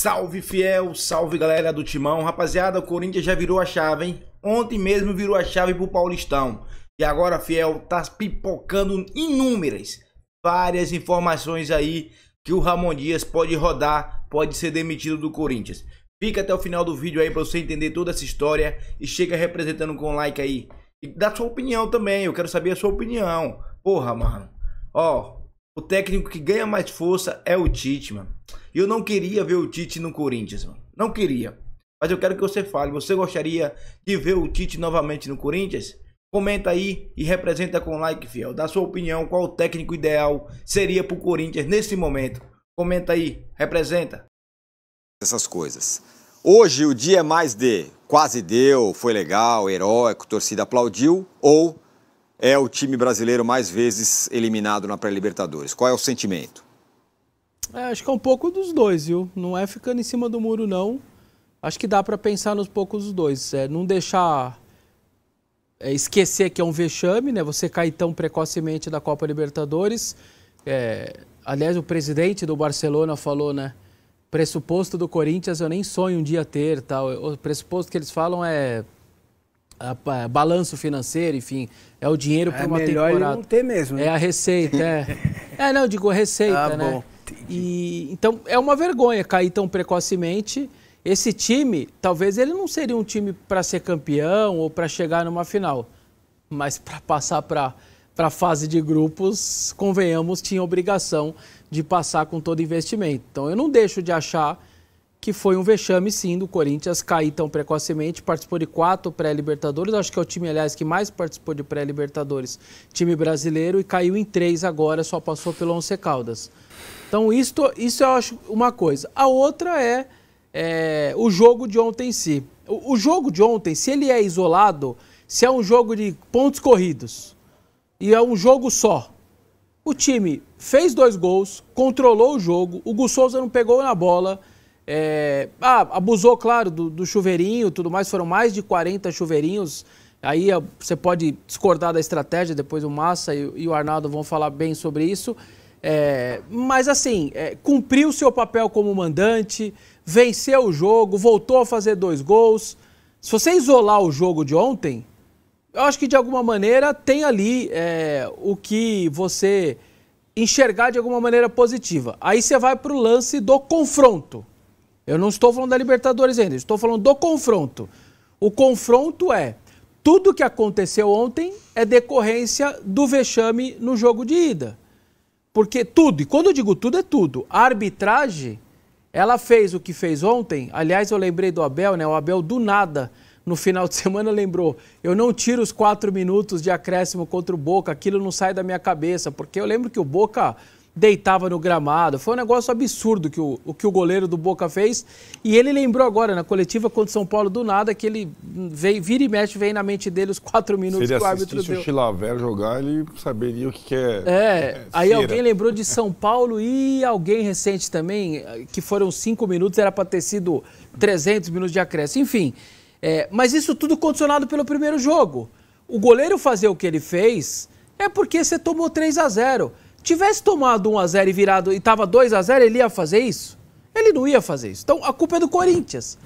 Salve fiel, salve galera do Timão. Rapaziada, o Corinthians já virou a chave, hein? Ontem mesmo virou a chave pro Paulistão. E agora, fiel, tá pipocando inúmeras, várias informações aí que o Ramon Dias pode rodar, pode ser demitido do Corinthians. Fica até o final do vídeo aí pra você entender toda essa história e chega representando com like aí. E dá sua opinião também, eu quero saber a sua opinião. Porra, mano. Ó, o técnico que ganha mais força é o Tite, mano. Eu não queria ver o Tite no Corinthians, mano. Não queria. Mas eu quero que você fale. Você gostaria de ver o Tite novamente no Corinthians? Comenta aí e representa com like, fiel. Dá sua opinião, qual o técnico ideal seria pro Corinthians nesse momento. Comenta aí, representa. Essas coisas. Hoje o dia é mais de quase deu, foi legal, heróico, torcida aplaudiu, ou é o time brasileiro mais vezes eliminado na pré-Libertadores? Qual é o sentimento? Acho que é um pouco dos dois, viu? Não é ficando em cima do muro, não. Acho que dá para pensar nos poucos dos dois. Não deixar esquecer que é um vexame, né? Você cair tão precocemente da Copa Libertadores. Aliás, o presidente do Barcelona falou, né? Pressuposto do Corinthians eu nem sonho um dia ter, tal. O pressuposto que eles falam é balanço financeiro, enfim, é o dinheiro para uma temporada. É melhor não ter mesmo, né? É a receita, não, digo receita, né? Bom. E então é uma vergonha cair tão precocemente. Esse time, talvez ele não seria um time para ser campeão ou para chegar numa final, mas para passar para a fase de grupos, convenhamos, tinha obrigação de passar com todo investimento. Então eu não deixo de achar que foi um vexame sim do Corinthians cair tão precocemente, participou de 4 pré-Libertadores, acho que é o time, aliás, que mais participou de pré-Libertadores, time brasileiro, e caiu em 3 agora, só passou pelo Once Caldas. Então isso eu acho uma coisa. A outra é o jogo de ontem em si. O jogo de ontem, se ele é isolado, se é um jogo de pontos corridos e é um jogo só, o time fez 2 gols, controlou o jogo, o Gus Souza não pegou na bola, abusou, claro, do chuveirinho e tudo mais, foram mais de 40 chuveirinhos. Aí você pode discordar da estratégia, depois o Massa e o Arnaldo vão falar bem sobre isso. Mas assim, cumpriu o seu papel como mandante, venceu o jogo, voltou a fazer 2 gols. Se você isolar o jogo de ontem, eu acho que de alguma maneira tem ali o que você enxergar de alguma maneira positiva. Aí você vai para o lance do confronto. Eu não estou falando da Libertadores ainda, estou falando do confronto. O confronto tudo que aconteceu ontem é decorrência do vexame no jogo de ida. Porque tudo, e quando eu digo tudo, é tudo. A arbitragem, ela fez o que fez ontem. Aliás, eu lembrei do Abel, né? O Abel do nada, no final de semana, lembrou: eu não tiro os 4 minutos de acréscimo contra o Boca, aquilo não sai da minha cabeça. Porque eu lembro que o Boca deitava no gramado. Foi um negócio absurdo o que o goleiro do Boca fez. E ele lembrou agora, na coletiva contra o São Paulo, do nada, que ele vira e mexe, vem na mente dele os 4 minutos que o árbitro deu. Se ele assistisse o Chilaver jogar, ele saberia o que é aí feira. Alguém lembrou de São Paulo e alguém recente também, que foram 5 minutos, era para ter sido 300 minutos de acréscimo. Enfim, mas isso tudo condicionado pelo primeiro jogo. O goleiro fazer o que ele fez é porque você tomou 3-0. Tivesse tomado 1-0 e virado e estava 2-0, ele ia fazer isso? Ele não ia fazer isso. Então, a culpa é do Corinthians.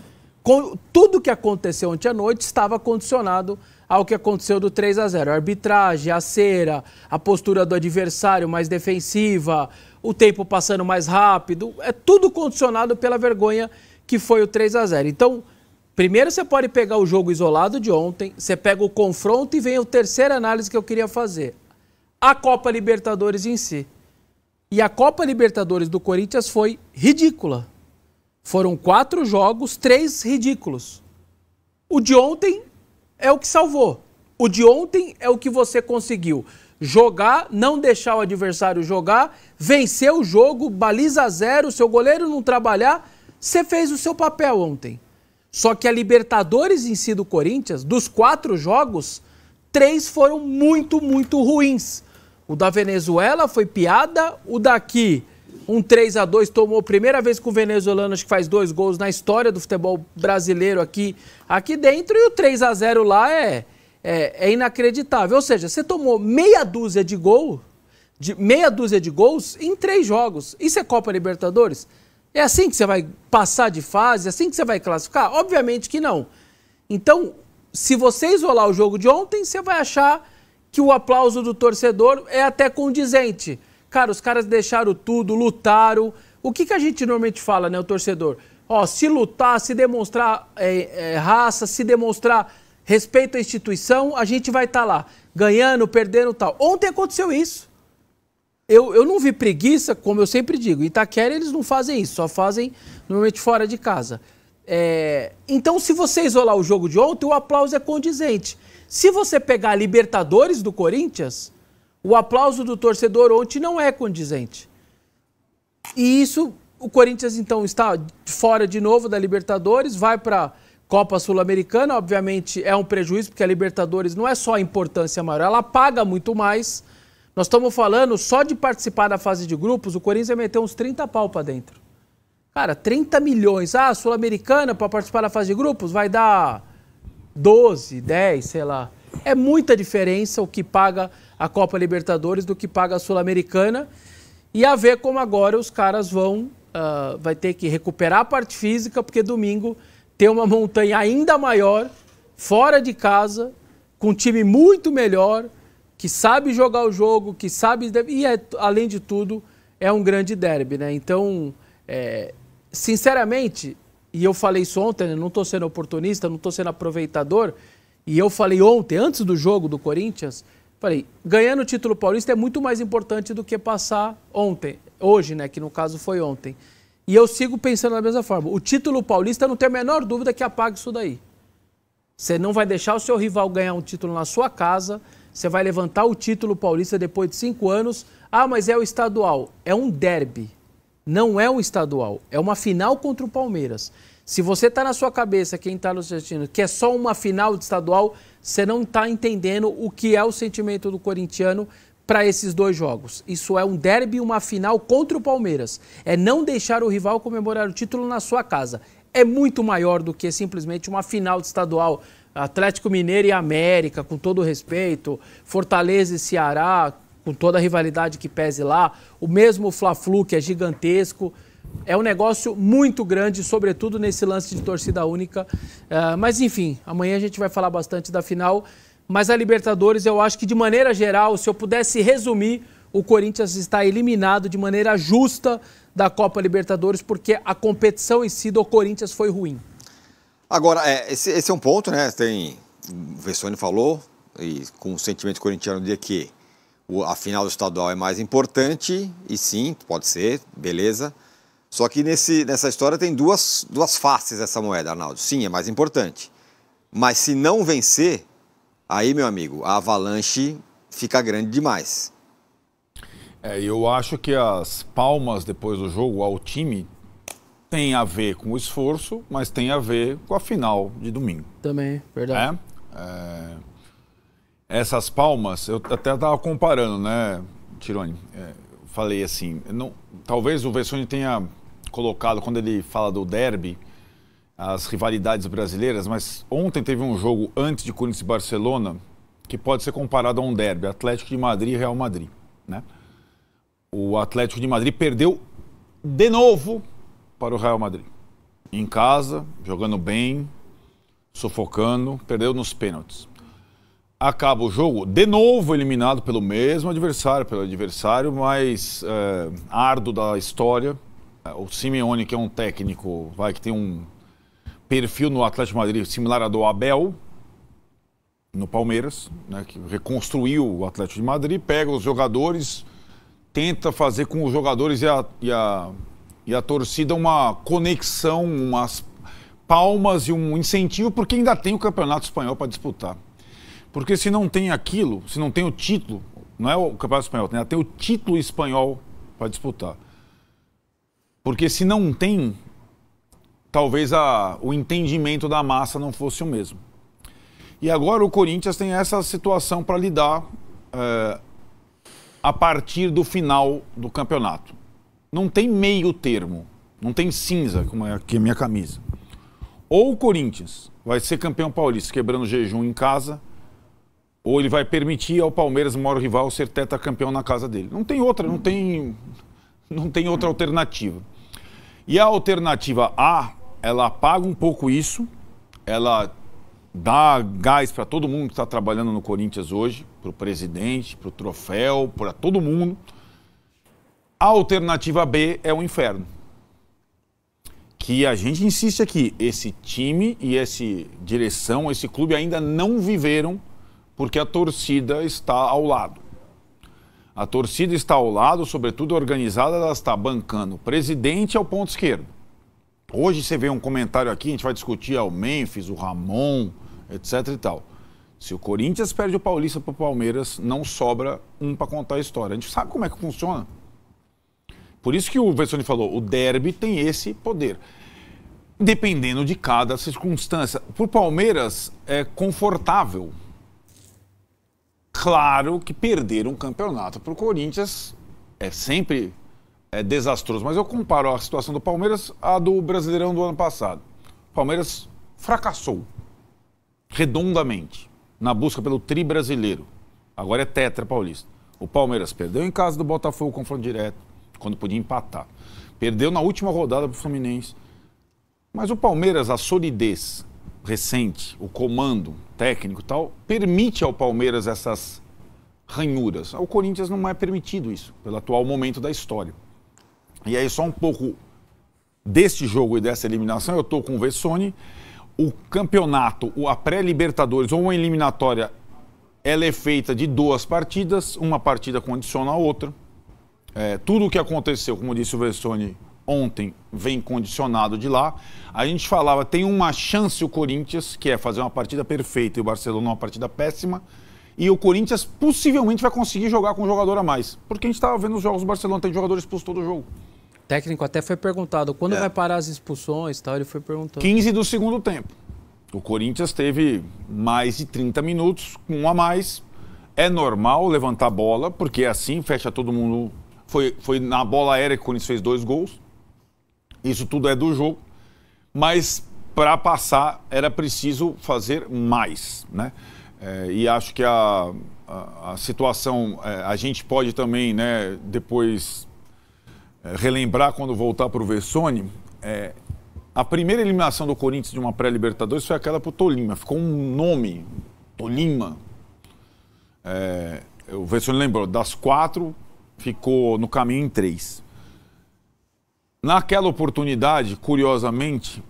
Tudo que aconteceu ontem à noite estava condicionado ao que aconteceu do 3-0. A arbitragem, a cera, a postura do adversário mais defensiva, o tempo passando mais rápido, é tudo condicionado pela vergonha que foi o 3-0. Então, primeiro você pode pegar o jogo isolado de ontem, você pega o confronto e vem a terceira análise que eu queria fazer. A Copa Libertadores em si. E a Copa Libertadores do Corinthians foi ridícula. Foram 4 jogos, 3 ridículos. O de ontem é o que salvou. O de ontem é o que você conseguiu jogar, não deixar o adversário jogar, vencer o jogo, baliza 0, seu goleiro não trabalhar, você fez o seu papel ontem. Só que a Libertadores em si do Corinthians, dos 4 jogos, 3 foram muito, muito ruins. O da Venezuela foi piada, o daqui, um 3-2, tomou a primeira vez com o venezuelano, acho que faz 2 gols na história do futebol brasileiro aqui dentro, e o 3-0 lá é inacreditável. Ou seja, você tomou meia dúzia de gols em 3 jogos. Isso é Copa Libertadores? É assim que você vai passar de fase? É assim que você vai classificar? Obviamente que não. Então, se você isolar o jogo de ontem, você vai achar que o aplauso do torcedor é até condizente. Cara, os caras deixaram tudo, lutaram. O que a gente normalmente fala, né, o torcedor? Ó, se lutar, se demonstrar raça, se demonstrar respeito à instituição, a gente vai estar lá, ganhando, perdendo e tal. Ontem aconteceu isso. Eu não vi preguiça, como eu sempre digo. Em Itaquera eles não fazem isso, só fazem normalmente fora de casa. Então, se você isolar o jogo de ontem, o aplauso é condizente. Se você pegar a Libertadores do Corinthians, o aplauso do torcedor ontem não é condizente. E isso, o Corinthians então está fora de novo da Libertadores, vai para Copa Sul-Americana, obviamente é um prejuízo, porque a Libertadores não é só a importância maior, ela paga muito mais. Nós estamos falando, só de participar da fase de grupos, o Corinthians vai meter uns 30 pau para dentro. Cara, 30 milhões. Ah, Sul-Americana, para participar da fase de grupos, vai dar 12, 10, sei lá. É muita diferença o que paga a Copa Libertadores do que paga a Sul-Americana. E a ver como agora os caras vão... vai ter que recuperar a parte física, porque domingo tem uma montanha ainda maior, fora de casa, com um time muito melhor, que sabe jogar o jogo, que sabe... E, além de tudo, é um grande derby, né? Então, sinceramente, e eu falei isso ontem, né? Não estou sendo oportunista, não estou sendo aproveitador, e eu falei ontem, antes do jogo do Corinthians, falei, ganhando o título paulista é muito mais importante do que passar hoje, né? Que no caso foi ontem. E eu sigo pensando da mesma forma. O título paulista, não tem a menor dúvida que apaga isso daí. Você não vai deixar o seu rival ganhar um título na sua casa, você vai levantar o título paulista depois de 5 anos. Ah, mas é o estadual. É um derby. Não é um estadual. É uma final contra o Palmeiras. Se você está na sua cabeça, quem está no assistindo, que é só uma final de estadual, você não está entendendo o que é o sentimento do corintiano para esses dois jogos. Isso é um derby, uma final contra o Palmeiras. É não deixar o rival comemorar o título na sua casa. É muito maior do que simplesmente uma final de estadual. Atlético Mineiro e América, com todo o respeito, Fortaleza e Ceará, com toda a rivalidade que pese lá, o mesmo Fla-Flu, que é gigantesco. É um negócio muito grande, sobretudo nesse lance de torcida única. Mas, enfim, amanhã a gente vai falar bastante da final. Mas a Libertadores, eu acho que, de maneira geral, se eu pudesse resumir, o Corinthians está eliminado de maneira justa da Copa Libertadores, porque a competição em si do Corinthians foi ruim. Agora, esse é um ponto, né? O Vessone falou, e com o sentimento corintiano de que a final do estadual é mais importante, e sim, pode ser, beleza. Só que nessa história tem duas faces essa moeda, Arnaldo. Sim, é mais importante. Mas se não vencer, aí, meu amigo, a avalanche fica grande demais. Eu acho que as palmas depois do jogo ao time tem a ver com o esforço, mas tem a ver com a final de domingo. Também, verdade. Essas palmas, eu até estava comparando, né, Tironi? Falei assim, talvez o Vessone tenha colocado, quando ele fala do derby, as rivalidades brasileiras, mas ontem teve um jogo antes de Corinthians e Barcelona que pode ser comparado a um derby, Atlético de Madrid e Real Madrid, né? O Atlético de Madrid perdeu de novo para o Real Madrid. Em casa, jogando bem, sufocando, perdeu nos pênaltis. Acaba o jogo, de novo eliminado pelo mesmo adversário, pelo adversário mais árduo da história. O Simeone, que é um técnico, que tem um perfil no Atlético de Madrid similar ao do Abel, no Palmeiras, né, que reconstruiu o Atlético de Madrid, pega os jogadores, tenta fazer com os jogadores e a torcida uma conexão, umas palmas e um incentivo, porque ainda tem o Campeonato Espanhol para disputar. Porque se não tem aquilo, se não tem o título, não é o Campeonato Espanhol, tem o título espanhol para disputar. Porque se não tem, talvez o entendimento da massa não fosse o mesmo. E agora o Corinthians tem essa situação para lidar a partir do final do campeonato. Não tem meio termo, não tem cinza, como é aqui a minha camisa. Ou o Corinthians vai ser campeão paulista quebrando jejum em casa, ou ele vai permitir ao Palmeiras, o maior rival, ser tetracampeão na casa dele. Não tem outra, não tem outra alternativa. E a alternativa A, ela apaga um pouco isso, ela dá gás para todo mundo que está trabalhando no Corinthians hoje, para o presidente, para o troféu, para todo mundo. A alternativa B é o inferno. Que a gente insiste aqui, esse time e essa direção, esse clube ainda não viveram porque a torcida está ao lado. A torcida está ao lado, sobretudo organizada, ela está bancando o presidente ao ponto esquerdo. Hoje você vê um comentário aqui, a gente vai discutir o Memphis, o Ramon, etc e tal. Se o Corinthians perde o Paulista para o Palmeiras, não sobra um para contar a história. A gente sabe como é que funciona. Por isso que o Vessone falou, o derby tem esse poder. Dependendo de cada circunstância. Para o Palmeiras é confortável. Claro que perder um campeonato para o Corinthians é sempre desastroso. Mas eu comparo a situação do Palmeiras à do Brasileirão do ano passado. O Palmeiras fracassou redondamente na busca pelo tri brasileiro. Agora é tetra paulista. O Palmeiras perdeu em casa do Botafogo, confronto direto, quando podia empatar. Perdeu na última rodada para o Fluminense. Mas o Palmeiras, a solidez recente, o comando técnico e tal, permite ao Palmeiras essas ranhuras. Ao Corinthians não é permitido isso, pelo atual momento da história. E aí só um pouco deste jogo e dessa eliminação, eu estou com o Vessone. O campeonato, a pré-libertadores ou uma eliminatória, ela é feita de 2 partidas, uma partida condiciona a outra. Tudo o que aconteceu, como disse o Vessone ontem, vem condicionado de lá. A gente falava, tem uma chance o Corinthians, que é fazer uma partida perfeita e o Barcelona uma partida péssima, e o Corinthians possivelmente vai conseguir jogar com um jogador a mais. Porque a gente estava vendo os jogos do Barcelona, tem jogador expulso todo o jogo. O técnico até foi perguntado, quando vai parar as expulsões e tal, ele foi perguntando. 15 do segundo tempo. O Corinthians teve mais de 30 minutos, com um a mais. É normal levantar a bola, porque é assim, fecha todo mundo. Foi na bola aérea que o Corinthians fez 2 gols. Isso tudo é do jogo. Mas para passar era preciso fazer mais, né? E acho que a situação, a gente pode também, né, depois relembrar quando voltar para o Vessone. A primeira eliminação do Corinthians de uma pré-Libertadores foi aquela para o Tolima. Ficou um nome, Tolima. O Vessone lembrou, das 4, ficou no caminho em 3. Naquela oportunidade, curiosamente,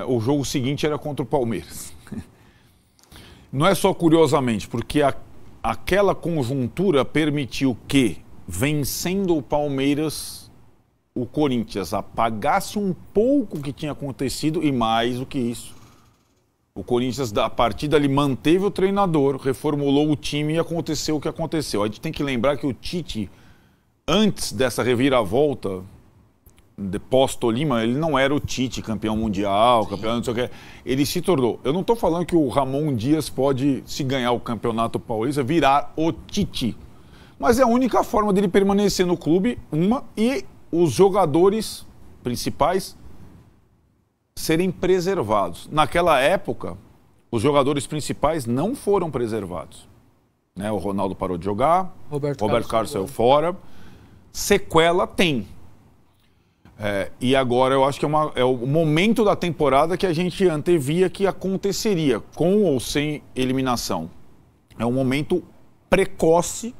o jogo seguinte era contra o Palmeiras. Não é só curiosamente, porque aquela conjuntura permitiu que, vencendo o Palmeiras, o Corinthians apagasse um pouco o que tinha acontecido e mais do que isso. O Corinthians, a partir dali, manteve o treinador, reformulou o time e aconteceu o que aconteceu. A gente tem que lembrar que o Tite, antes dessa reviravolta, de pós-Tolima, ele não era o Tite, campeão mundial, campeão não sei o que. Ele se tornou. Eu não estou falando que o Ramon Dias pode, se ganhar o campeonato paulista, virar o Tite. Mas é a única forma dele permanecer no clube, e os jogadores principais serem preservados. Naquela época, os jogadores principais não foram preservados. Né? O Ronaldo parou de jogar, Roberto Carlos saiu fora. Sequela tem. E agora eu acho que é o momento da temporada que a gente antevia que aconteceria, com ou sem eliminação. É um momento precoce,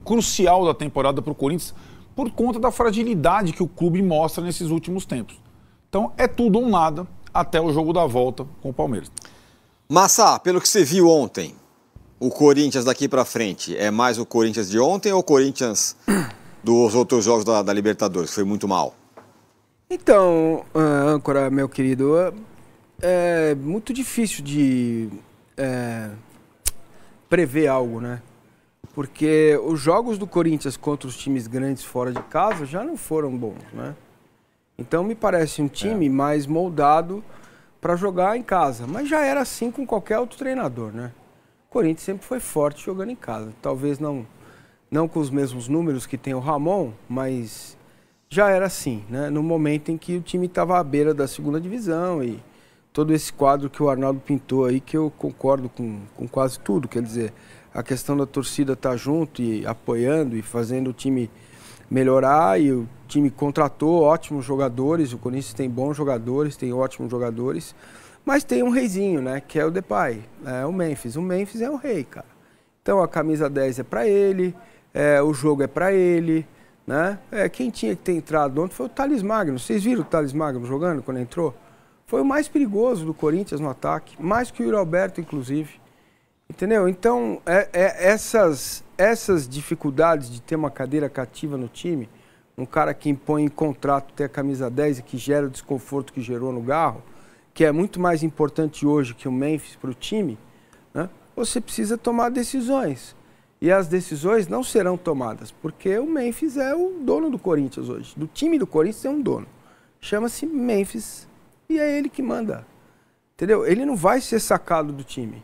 crucial da temporada para o Corinthians, por conta da fragilidade que o clube mostra nesses últimos tempos. Então é tudo ou nada até o jogo da volta com o Palmeiras. Massa, pelo que você viu ontem, o Corinthians daqui para frente é mais o Corinthians de ontem ou o Corinthians dos outros jogos da Libertadores? Foi muito mal. Então, âncora, meu querido, é muito difícil de prever algo, né? Porque os jogos do Corinthians contra os times grandes fora de casa já não foram bons, né? Então me parece um time mais moldado para jogar em casa. Mas já era assim com qualquer outro treinador, né? O Corinthians sempre foi forte jogando em casa. Talvez não com os mesmos números que tem o Ramon, mas já era assim, né? No momento em que o time estava à beira da segunda divisão e todo esse quadro que o Arnaldo pintou aí, que eu concordo com quase tudo. Quer dizer, a questão da torcida estar junto e apoiando e fazendo o time melhorar e o time contratou ótimos jogadores, o Corinthians tem bons jogadores, tem ótimos jogadores, mas tem um reizinho, né, que é o Depay, o Memphis. O Memphis é o rei, cara. Então a camisa 10 é para ele, o jogo é para ele, né? Quem tinha que ter entrado ontem foi o Thales Magno. Vocês viram o Thales Magno jogando quando entrou? Foi o mais perigoso do Corinthians no ataque, mais que o Yuri Alberto, inclusive. Entendeu? Então, essas dificuldades de ter uma cadeira cativa no time, um cara que impõe em contrato ter a camisa 10 e que gera o desconforto que gerou no Garro, que é muito mais importante hoje que o Memphis para o time, né? Você precisa tomar decisões. E as decisões não serão tomadas, porque o Memphis é o dono do Corinthians hoje. Do time do Corinthians é um dono. Chama-se Memphis e é ele que manda. Entendeu? Ele não vai ser sacado do time.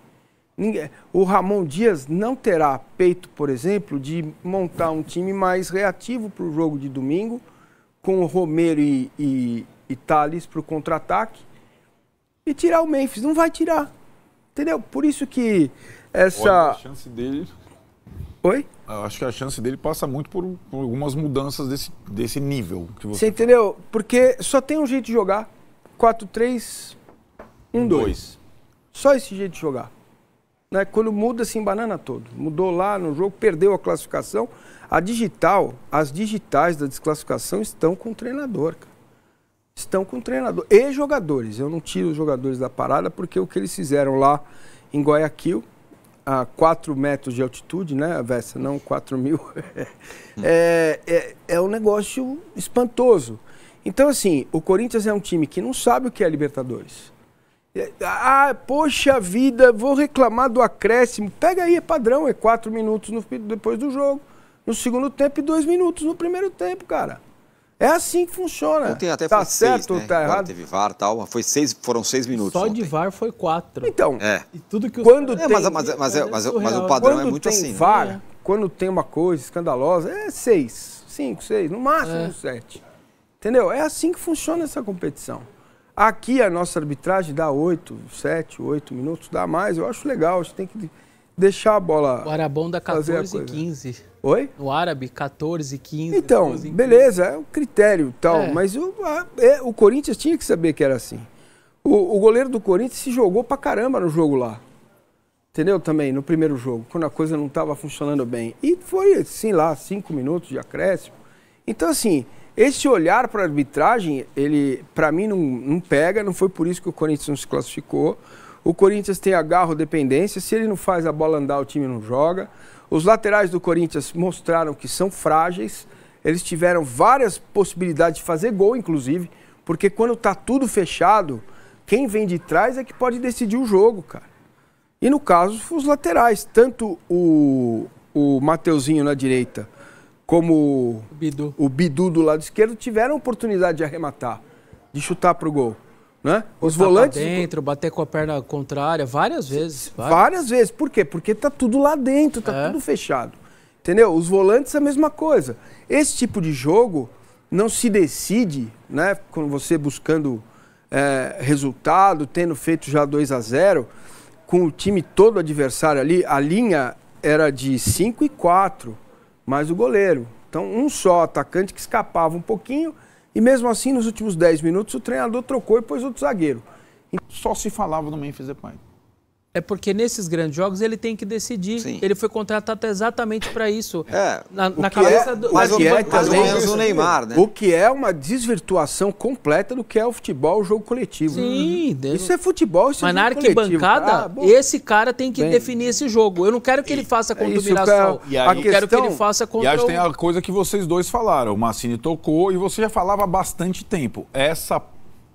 O Ramon Dias não terá peito, por exemplo, de montar um time mais reativo para o jogo de domingo, com o Romero e Thales para o contra-ataque, e tirar o Memphis. Não vai tirar. Entendeu? Por isso que essa... Olha, a chance dele... Oi? Eu acho que a chance dele passa muito por algumas mudanças desse nível. Que você entendeu? Porque só tem um jeito de jogar. 4-3-1-2. Só esse jeito de jogar. Né? Quando muda, se embanana todo. Mudou lá no jogo, perdeu a classificação. As digitais da desclassificação estão com o treinador, cara. Estão com o treinador. E jogadores. Eu não tiro os jogadores da parada, porque o que eles fizeram lá em Guayaquil, a 4 metros de altitude, né, Vessa? Não 4.000. É um negócio espantoso. Então, assim, o Corinthians é um time que não sabe o que é Libertadores. Poxa vida, vou reclamar do acréscimo. Pega aí, é padrão, é 4 minutos depois do jogo. No segundo tempo e 2 minutos no primeiro tempo, cara. É assim que funciona. Ontem até tá foi certo 6, ou né? tá Agora errado? teve VAR e tal, foram 6 minutos. Só ontem. de VAR foi 4. Então, E tudo que quando tem... Mas o padrão é muito tem assim. VAR, né? quando tem uma coisa escandalosa, é 6, 5, 6, no máximo 7. Entendeu? É assim que funciona essa competição. Aqui a nossa arbitragem dá 8, 7, 8 minutos, dá mais. Eu acho legal, a gente tem que deixar a bola. O Arabão dá fazer a 14 e coisa. 15. Oi? O árabe, 14 e 15. Então, 12 e 15. beleza, é o critério e tal, É. mas o Corinthians tinha que saber que era assim. O goleiro do Corinthians se jogou pra caramba no jogo lá. Entendeu? Também, no primeiro jogo, quando a coisa não estava funcionando bem. E foi, assim, lá, 5 minutos de acréscimo. Então, assim, esse olhar para a arbitragem, ele, para mim, não pega, não foi por isso que o Corinthians não se classificou. O Corinthians tem agarro, dependência, se ele não faz a bola andar, o time não joga. Os laterais do Corinthians mostraram que são frágeis, eles tiveram várias possibilidades de fazer gol, inclusive, porque quando está tudo fechado, quem vem de trás é que pode decidir o jogo, cara. E no caso, os laterais, tanto o Mateuzinho na direita como o Bidu do lado esquerdo tiveram oportunidade de arrematar, de chutar pro gol. Né? Os volantes dentro, bater com a perna contrária, várias vezes. Várias vezes. Por quê? Porque tá tudo lá dentro, tá tudo fechado. Entendeu? Os volantes é a mesma coisa. Esse tipo de jogo não se decide, né? Com você buscando resultado, tendo feito já 2-0, com o time todo adversário ali, a linha era de 5 e 4, mais o goleiro. Então, um só atacante que escapava um pouquinho. E mesmo assim, nos últimos 10 minutos, o treinador trocou e pôs outro zagueiro. Só se falava do Memphis Depay. É porque nesses grandes jogos ele tem que decidir. Sim. Ele foi contratado exatamente para isso. Na que cabeça é- do... Mais ou também- menos o Neymar, né? O que é uma desvirtuação completa do que é o futebol, o jogo coletivo. Sim, Isso é futebol, isso mas é na jogo coletivo. arquibancada, Bom. esse cara tem que Bem. definir esse jogo. Eu não quero que ele faça com isso, dominação. cara. E aí- Eu quero que ele faça E contra acho que tem o... a coisa que vocês dois falaram. O Massini tocou e você já falava há bastante tempo. Essa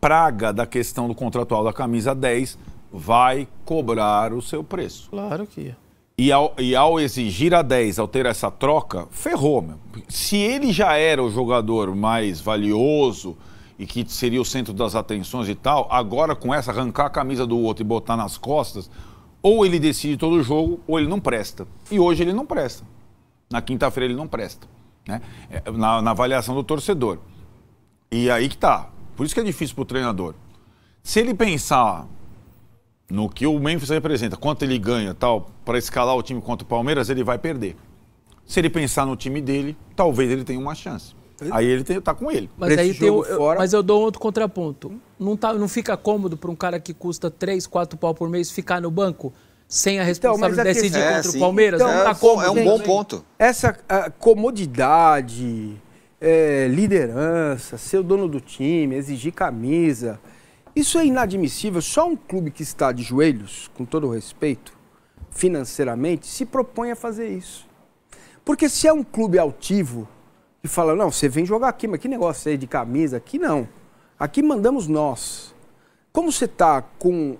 praga da questão do contratual da camisa 10 vai cobrar o seu preço. Claro que... E ao exigir a 10, ao ter essa troca, ferrou, meu. Se ele já era o jogador mais valioso e que seria o centro das atenções e tal, agora com essa, arrancar a camisa do outro e botar nas costas, ou ele decide todo o jogo, ou ele não presta. E hoje ele não presta. Na quinta-feira ele não presta, né? Na avaliação do torcedor. E aí que tá. Por isso que é difícil pro treinador. Se ele pensar no que o Memphis representa, quanto ele ganha tal, para escalar o time contra o Palmeiras, ele vai perder. Se ele pensar no time dele, talvez ele tenha uma chance. Aí ele tá com ele. Mas aí mas eu dou outro contraponto. Não fica cômodo para um cara que custa 3, 4 pau por mês ficar no banco sem a responsabilidade de decidir contra o Palmeiras? Então, não tá cômodo. É um bom ponto. Essa comodidade, liderança, ser o dono do time, exigir camisa, isso é inadmissível. Só um clube que está de joelhos, com todo o respeito, financeiramente, se propõe a fazer isso. Porque se é um clube altivo e fala, não, você vem jogar aqui, mas que negócio aí de camisa? Aqui não. Aqui mandamos nós. Como você está com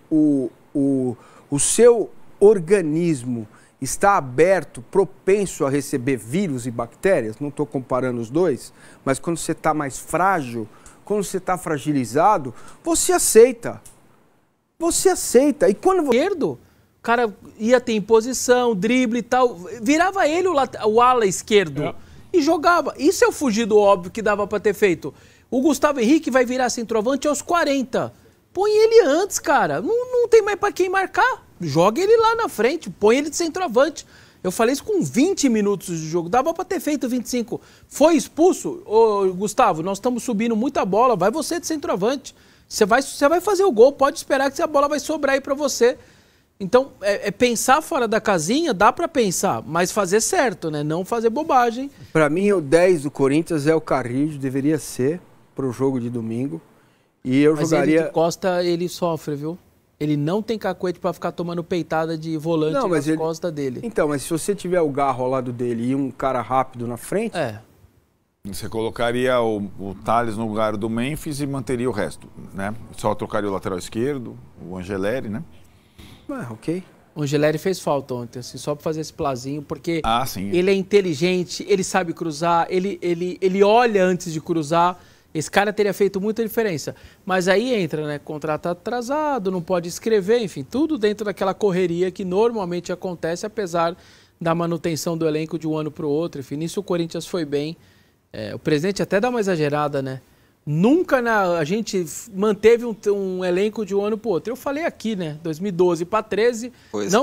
o seu organismo está aberto, propenso a receber vírus e bactérias, não estou comparando os dois, mas quando você está mais frágil, quando você está fragilizado, você aceita. Você aceita. E quando você... O cara ia ter imposição, drible e tal, virava ele o ala esquerdo e jogava. Isso é o fugir do óbvio que dava para ter feito. O Gustavo Henrique vai virar centroavante aos 40. Põe ele antes, cara. Não tem mais para quem marcar. Joga ele lá na frente, põe ele de centroavante. Eu falei isso com 20 minutos de jogo. Dava para ter feito 25. Foi expulso? Ô, Gustavo, nós estamos subindo muita bola. Vai você de centroavante. Você vai fazer o gol. Pode esperar que a bola vai sobrar aí para você. Então, pensar fora da casinha, dá para pensar, mas fazer certo, né? Não fazer bobagem. Para mim, o 10 do Corinthians é o Carrillo, deveria ser para o jogo de domingo. E eu jogaria... Ele de Costa, ele sofre, viu? Ele não tem cacuete para ficar tomando peitada de volante nas costas dele. Então, mas se você tiver o Garro ao lado dele e um cara rápido na frente... Você colocaria o Thales no lugar do Memphis e manteria o resto, né? Só trocaria o lateral esquerdo, o Angeleri, né? Ok. O Angeleri fez falta ontem, assim, só para fazer esse plazinho, porque sim. Ele é inteligente, ele sabe cruzar, ele olha antes de cruzar. Esse cara teria feito muita diferença. Mas aí entra, né? Contrato atrasado, não pode escrever, enfim, tudo dentro daquela correria que normalmente acontece, apesar da manutenção do elenco de um ano para o outro. Enfim, nisso o Corinthians foi bem. O presidente até dá uma exagerada, né? Nunca a gente manteve um elenco de um ano para o outro. Eu falei aqui, né? 2012 para 13,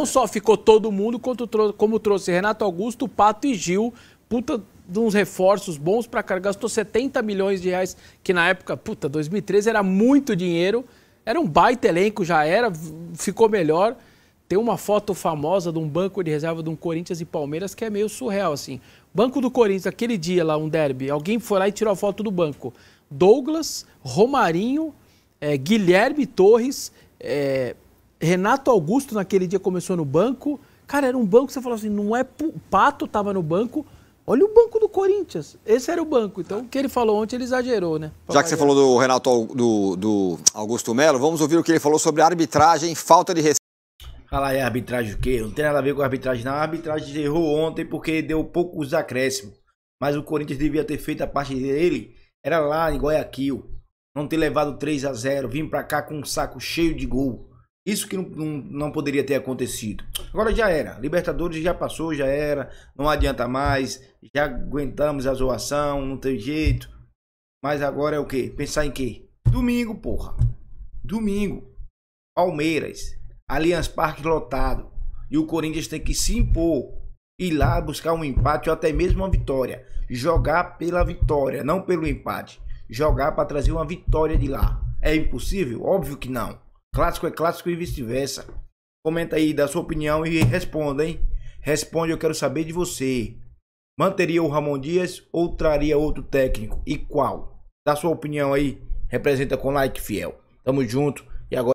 só ficou todo mundo, como trouxe Renato Augusto, Pato e Gil, puta de uns reforços bons para carregar. Gastou 70 milhões de reais, que na época, 2013 era muito dinheiro. Era um baita elenco, ficou melhor. Tem uma foto famosa de um banco de reserva de um Corinthians e Palmeiras que é meio surreal, assim. Banco do Corinthians, aquele dia lá, um derby, alguém foi lá e tirou a foto do banco. Douglas, Romarinho, Guilherme Torres, Renato Augusto naquele dia começou no banco. Cara, era um banco que você falou assim, não é... Pato tava no banco. Olha o banco do Corinthians. Esse era o banco. Então, o que ele falou ontem, ele exagerou, né? Já que você falou do Renato, do Augusto Melo, vamos ouvir o que ele falou sobre arbitragem, falta de respeito. Fala aí, arbitragem o quê? Não tem nada a ver com a arbitragem, não. A arbitragem errou ontem porque deu poucos acréscimos. Mas o Corinthians devia ter feito a parte dele, era lá em Guayaquil. Não ter levado 3-0, vir pra cá com um saco cheio de gol. Isso que não poderia ter acontecido. Agora já era. Libertadores já passou, já era. Não adianta mais. Já aguentamos a zoação, não tem jeito. Mas agora é o quê? Pensar em quê? Domingo, porra. Domingo. Palmeiras. Allianz Parque lotado. E o Corinthians tem que se impor. Ir lá buscar um empate ou até mesmo uma vitória. Jogar pela vitória, não pelo empate. Jogar para trazer uma vitória de lá. É impossível? Óbvio que não. Clássico é clássico e vice-versa. Comenta aí, dá sua opinião e responda, hein? Responde, eu quero saber de você. Manteria o Ramon Dias ou traria outro técnico? E qual? Dá sua opinião aí. Representa com like, fiel. Tamo junto. E agora...